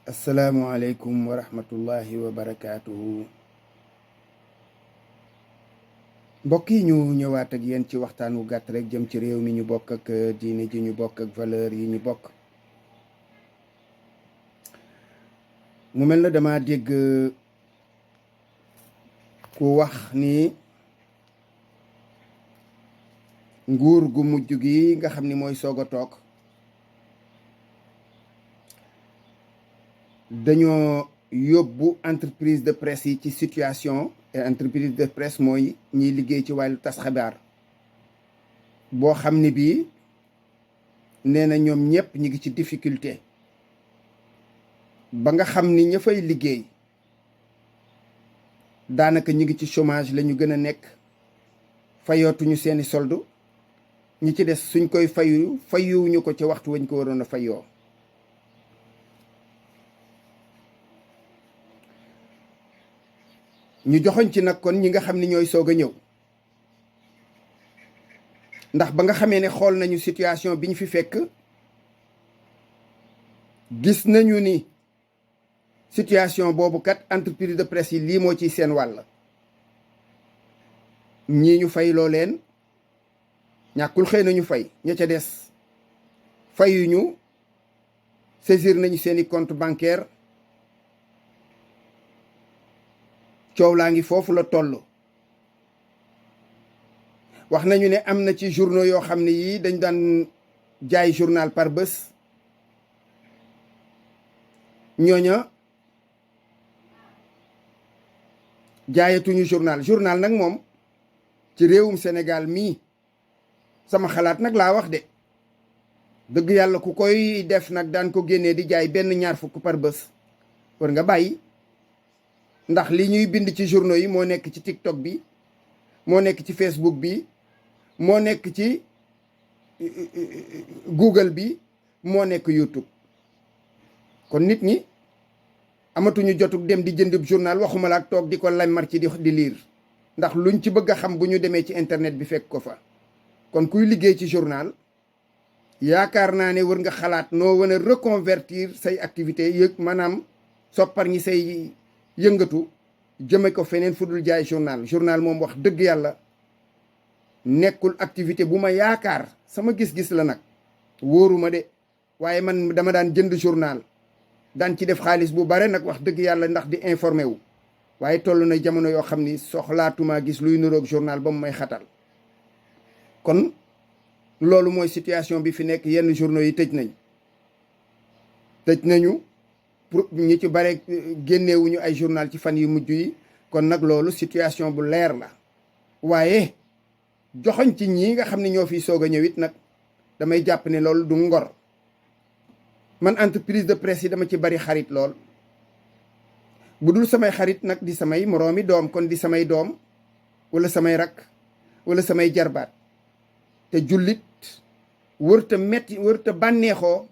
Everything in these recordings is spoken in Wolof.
asalaamualeykum wa rahmatullahi wa barakaatuhu. mbokk yi ñu ñëwaat ak yéen ci waxtaan wu gàtt rek jëm ci réew mi ñu bokk ak diine ji ñu bokk ak valeur yi ñu bokk. mu mel na dama dégg ku wax ni nguur gu mujj gi nga xam ni mooy soog a toog dañoo yóbbu entreprise de presse yi ci situation entreprise de presse mooy ñiy liggéey ci wàllu tas xibaar boo xam ni bii nee na ñoom ñëpp ñi ngi ci difficulté ba nga xam ni ña fay liggéey daanaka ñi ngi ci chômage la ñu gën a nekk, fayootuñu seeni soldu, ñi ci des suñ koy fayuwuñu ko ci waxtu wañ ko waroon a fayoo. ñu joxoñ ci nag kon ñi nga xam ni ñooy soog a ñëw, ndax ba nga xamee ne xool nañu situation bi ñu fi fekk gis nañu ni situation boobu kat entreprise de presse yi lii moo ciy seen wàll. ñii ñu fay loo leen ñàkkul xëy nañu fay, ña ca des fayuñu, saisir nañu seeni compte bancaire, coow laa ngi foofu la toll. wax nañu ne am na ci journaux yoo xam ne yii dañ daan jaay journal par bés, ñooña jaayatuñu journal nag moom ci réewum Sénégal mii sama xalaat nag laa wax de dëgg yàlla ku koy def nag daan ko génnee di jaay benn ñaar fukk par bés war nga bàyyi, ndax li ñuy bind ci journaux yi moo nekk ci TikTok bi, moo nekk ci Facebook bi, moo nekk ci Google bi, moo nekk YouTube. kon nit ñi amatuñu jotug dem di jënd journal, waxuma la ak toog di ko lammar ci di liir, ndax luñ ci bëgg a xam bu ñu demee ci internet bi fekk ko fa. kon kuy liggéey ci journal yaakaar naa ne war nga xalaat noo wan a reconvertir say activité yëg, maanaam soppar ñi say yëngatu jëme ko feneen fu dul jaay journal moom wax dëgg yàlla nekkul activité bu ma yaakaar, sama gis-gis la nag, wóoruma de, waaye man dama daan jënd journal daan ci def xaalis bu bare nag wax dëgg yàlla ndax di informé wu, waaye toll na jamono yoo xam ni soxlaatuma gis luy niroog journal ba mu may xatal. kon loolu mooy situation bi fi nekk. yenn journaux yi tëj nañu pour ñi ci bare génnewuñu ay journal ci fan yu mujj yi. kon nag loolu situation bu leer la, waaye joxoñ ci ñii nga xam ne ñoo fiy soog a ñëw it nag damay jàpp ne loolu du ngor. man entreprise de presse yi dama ci bari xarit lool, bu dul samay xarit nag di samay moroomi doom, kon di samay doom wala samay rak wala samay jarbaat. te jullit wërta metti wërta bànneexoo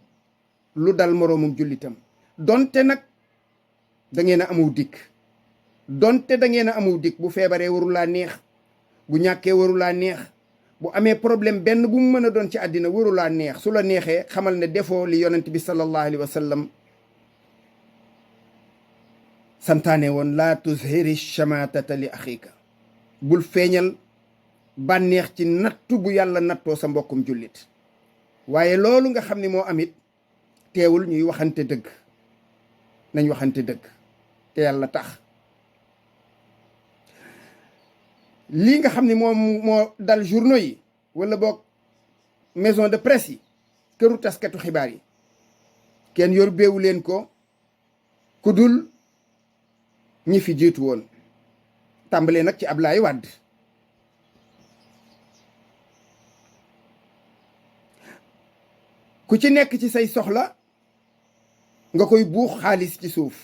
lu dal moroomum jullitam, donte nag da ngeen a amuw dikk, donte da ngeen a amuw dikk. bu feebaree warulaa neex, bu ñàkkee warulaa neex, bu amee problème benn bu mu mën a doon ci àddina warulaa neex. su la neexee xamal ne defoo li yonent bi sallallahu alayhi wa sallam santaane woon, laa tuzhiri shamatata li axiika, bul feeñal bànneex ci nattu bu yàlla nattoo sa mbokkum jullit. waaye loolu nga xam ni moo amit teewul ñuy waxante dëgg, nañ waxante dëgg te yàlla tax. lii nga xam ni moo dal journaux yi wala boog maison de presse yi, këru taskatu xibaar yi, kenn yor beewu leen ko ku dul ñi fi jiitu woon, tàmbalee nag ci Ablaye Wade. ku ci nekk ci say soxla nga koy buux xaalis ci suuf.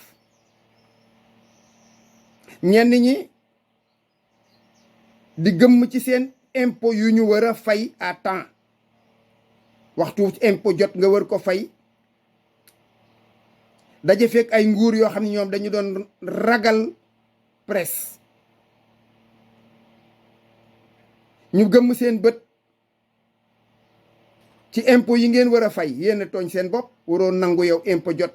ñenn ñi di gëmm ci seen impôt yu ñu war a fay à temps, waxtu impôt jot nga war ko fay. daje fekk ay nguur yoo xam ne ñoom dañu doon ragal presse, ñu gëmm seen bët ci impôt yi ngeen war a fay. yéen a tooñ seen bopp, waroo nangu yow impôt jot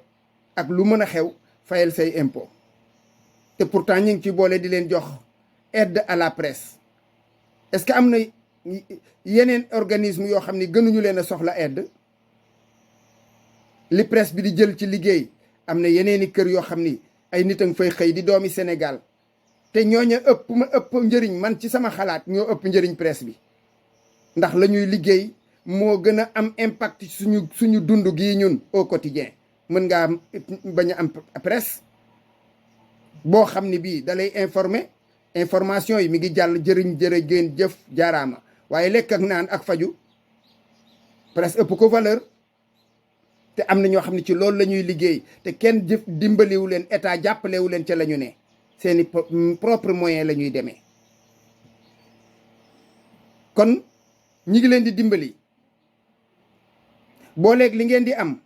ak lu mën a xew fayal say impôt te pourtant ñu ngi ci boole di leen jox aide à la presse. est-ce que am na yeneen organisme yoo xam ni gënuñu leen a soxla aide? li presse bi di jël ci liggéey am na yeneeni kër yoo xam ni ay nit a nga fay xëy di doomi Sénégal te ñooña ëpp njëriñ, man ci sama xalaat ñoo ëpp njëriñ presse bi, ndax la ñuy liggéey moo gën a am impact suñu dund gii ñun au quotidien. mën ngaa bañ a am presse boo xam ni bii dalay informer, information yi mi ngi jàll jërëjëf jëf jaaraama, waaye lekk ak naan ak faju presse ëpp ko valeur. te am na ñoo xam ne ci loolu la ñuy liggéey te kenn dimbaliwu leen, état jàppalewu leen ca la ñu ne, seeni propre moyen la ñuy demee. kon ñi ngi leen di dimbali booleeg li ngeen di am,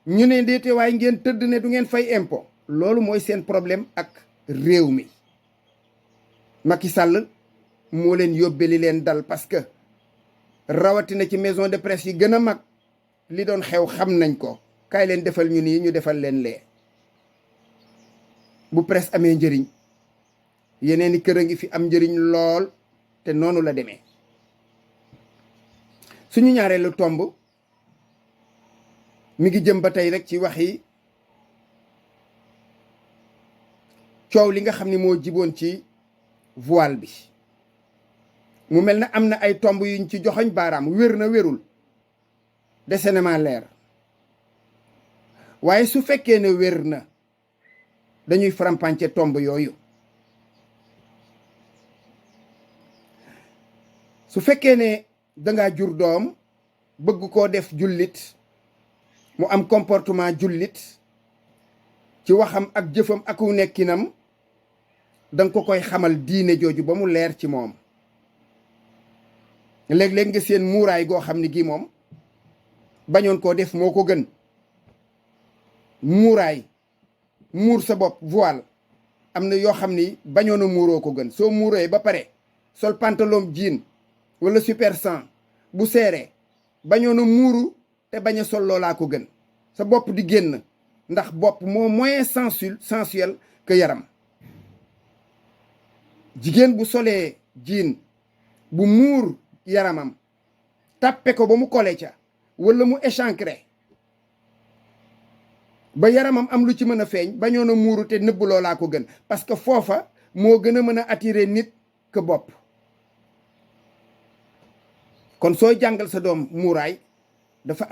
ñu ne déete waaye ngeen tëdd ne du ngeen fay impôt. loolu mooy seen problème ak réew mi. Macky Sall moo leen yóbbee li leen dal, parce que rawatina ci maison de presse yi gën a mag li doon xew xam nañ ko. kaay leen defal ñu nii ñu defal leen lee. bu presse amee njëriñ yeneeni kër a ngi fi am njëriñ lool, te noonu la demee. suñu ñaareelu tomb mi ngi jëm ba tey rek ci waxi coow li nga xam ni moo jiboon ci voile bi. mu mel na am na ay tomb yuñ ci joxoñ baaraam, wér na wérul dese na ma leer, waaye su fekkee ne wér na dañuy faram-fàcce tomb yooyu. su fekkee ne dangaa jur doom bëgg koo def jullit, mu am comportement jullit ci waxam ak jëfam ak wu nekkinam, danga ko koy xamal diine jooju ba mu leer ci moom. léeg-léeg nga seen muuraay goo xam ne gii moom bañoon koo def moo ko gën. muuraay, muur sa bopp, voile, am na yoo xam ni bañoon a muuroo ko gën. soo muuree ba pare sol pantalon jean wala super 100 bu seeree, bañoon a muuru te bañ a sol loolaa ko gën. sa bopp di génn, ndax bopp moo moins sensuel que yaram. jigéen bu solee jean bu muur yaramam, tàppe ko ba mu kole ca wala mu échancré ba yaramam am lu ci mën a feeñ, bañoon a muuru te nëbb loolaa ko gën, parce que foofa moo gën a mën a attirer nit que bopp. kon sooy jàngal sa doom muuraay, dafa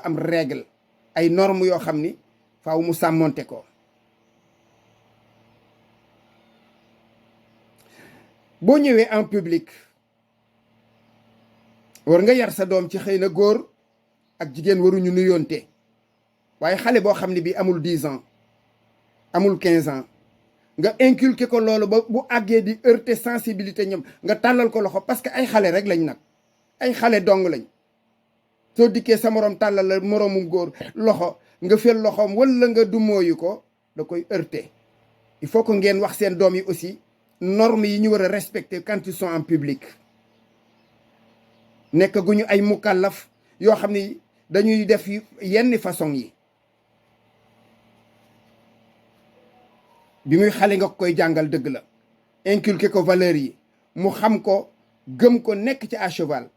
am règle, ay normes yoo xam ni faaw mu sàmmonte ko. boo ñëwee en public war nga yar sa doom ci xëy na góor ak jigéen waruñu nuyoonte, waaye xale boo xam ne bii amul 10 ans amul 15 ans nga inculquer ko loolu ba bu àggee di heurter sensibilité ñoom, nga tàllal ko loxo, parce que ay xale rek lañ nag, ay xale dong lañ. soo dikkee sa morom tàllal la moroomum góor loxo, nga fel loxoom wala nga dumóoyu ko, da koy heurter. il faut que ngeen wax seen doom yi aussi normes yi ñu war a respecter quand ils sont en public. nekk gu ñu ay mukallaf yoo xam ni dañuy def yenn façon yi. bi muy xale nga koy jàngal dëgg la, inculquer ko valeur yi, mu xam ko, gëm ko, nekk ci à cheval.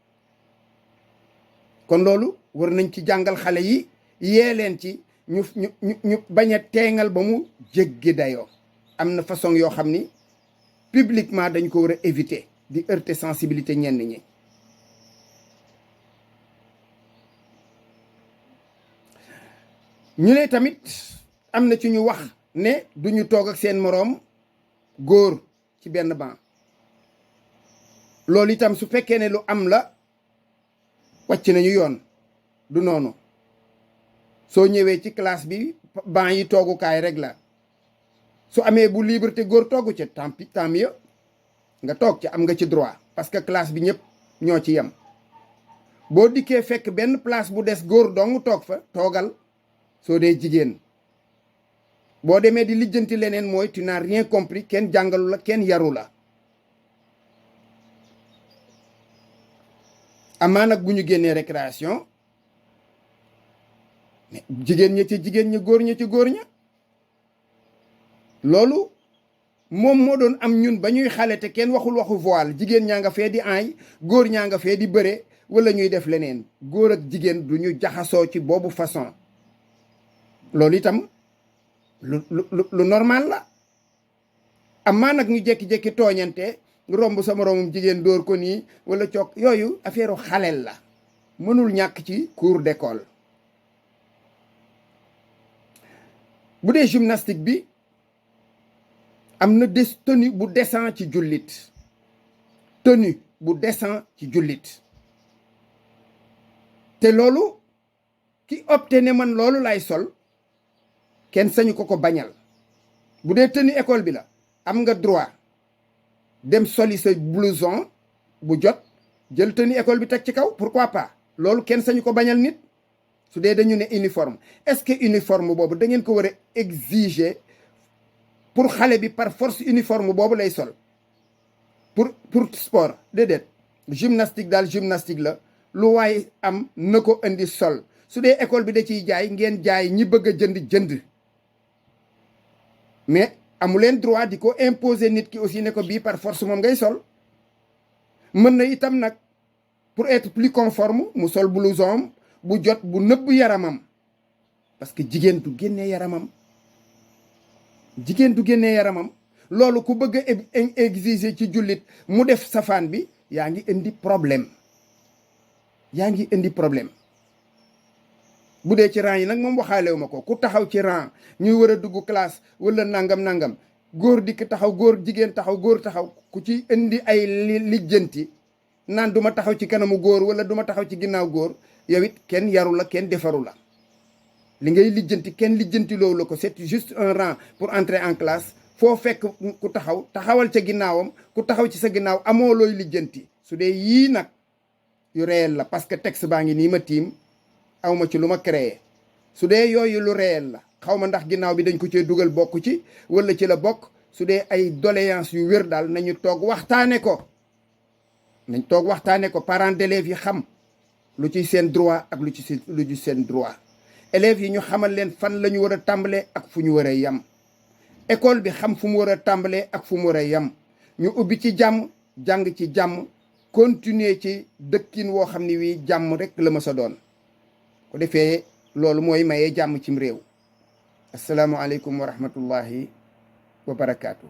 kon loolu war nañ ci jàngal xale yi, yee leen ci ñu bañ a teengal ba mu jéggi dayoo. am na façon yoo xam ni publiquement dañ ko war a éviter di heurter sensibilité ñenn ñi. ñu ne tamit am na ci ñu wax ne duñu toog ak seen moroom góor ci benn banc. loolu itam su fekkee ne lu am la, wàcc nañu yoon. du noonu. soo ñëwee ci classe bi banc yi toogukaay rek la. su amee bu libre te góor toogu ca tant mieux, nga toog ca, am nga ci droit, parce que classe bi ñëpp ñoo ci yem. boo dikkee fekk benn place bu des góor dong toog fa, toogal soo dee jigéen. boo demee di lijjanti leneen mooy tu n'as rien compris, kenn jàngalu la, kenn yaru la. amaa nag bu ñu génnee récréation, mais jigéen ña ci jigéen ña, góor ña ci góor ña. loolu moom moo doon am ñun ba ñuy xale te kenn waxul waxu voile, jigéen ñaa nga fee di aay, góor ñaa nga fee di bëre wala ñuy def leneen. góor ak jigéen du ñu jaxasoo ci boobu façon. loolu itam lu normal la. amaa nag ñu jékki-jékki tooñante, romb sa moroomum jigéen dóor ko nii wala coog, yooyu affaire xaleel la, mënul ñàkk ci cours d'école. bu dee gymnastique bi am na des tenue bu décent ci jullit, tenue bu décent ci jullit. te loolu ki opté ne man loolu lay sol kenn sañu ko ko bañal. bu dee tenue école bi la am nga droit dem soli sa blouson bu jot, jël tenue école bi teg ci kaw, pourquoi pas. loolu kenn sañu ko bañal nit. su dee dañu ne uniforme, est-ce que uniforme boobu da ngeen ko war a exiger pour xale bi par force uniforme boobu lay sol pour sport? déedéet. gymnastique daal gymnastique la, lu waay am na ko indi sol. su dee école bi da ciy jaay, ngeen jaay, ñi bëgg a jënd mais amu leen droit di ko imposer nit ki aussi ne ko bii par force moom ngay sol. mën na itam nag pour être plus conforme mu sol blouson bu jot bu nëbb yaramam, parce que jigéen du génnee yaramam. jigéen du génnee yaramam. loolu ku bëgg a exiger ci jullit mu def safaan bi, yaa ngi indi problème. yaa ngi indi problème. bu dee ci rang yi nag moom waxaalewu ma ko. ku taxaw ci rang ñuy war a dugg classe wala nangam góor dikk taxaw, góor jigéen taxaw, góor taxaw, ku ci indi ay lijjanti naan duma taxaw ci kanamu góor wala duma taxaw ci ginnaaw góor, yow it kenn yaru la, kenn defaru la. li ngay lijjanti kenn lijjanti loolu la ko. c'est juste un rang pour entrer en classe. foo fekk ku taxawal ca ginnaawam, ku taxaw ci sa ginnaaw amoo looy lijjanti. su dee yii nag yu réel la, parce que texte baa ngi nii ma tiim, awma ci lu ma créé. su dee yooyu lu réel la, xaw ma ndax ginnaaw bi dañ ko cee dugal bokk ci wala ci la bokk. su dee ay doléance yu wér daal nañu toog waxtaane ko. nañ toog waxtaane ko, parents d'élèves yi xam lu ci seen droit ak lu ci seen droit. élèves yi ñu xamal leen fan la ñu war a tàmbalee ak fu ñu war a yem. école bi xam fu mu war a tàmbalee ak fu mu war a yem. ñu ubbi ci jàmm, jàng ci jàmm, continuer ci dëkkin woo xam ni wii jàmm rek la ma sa doon. ko defee loolu mooy mayee jàmm cim réew. asalaamualeykum wa rahmatullahi wa barakaatu.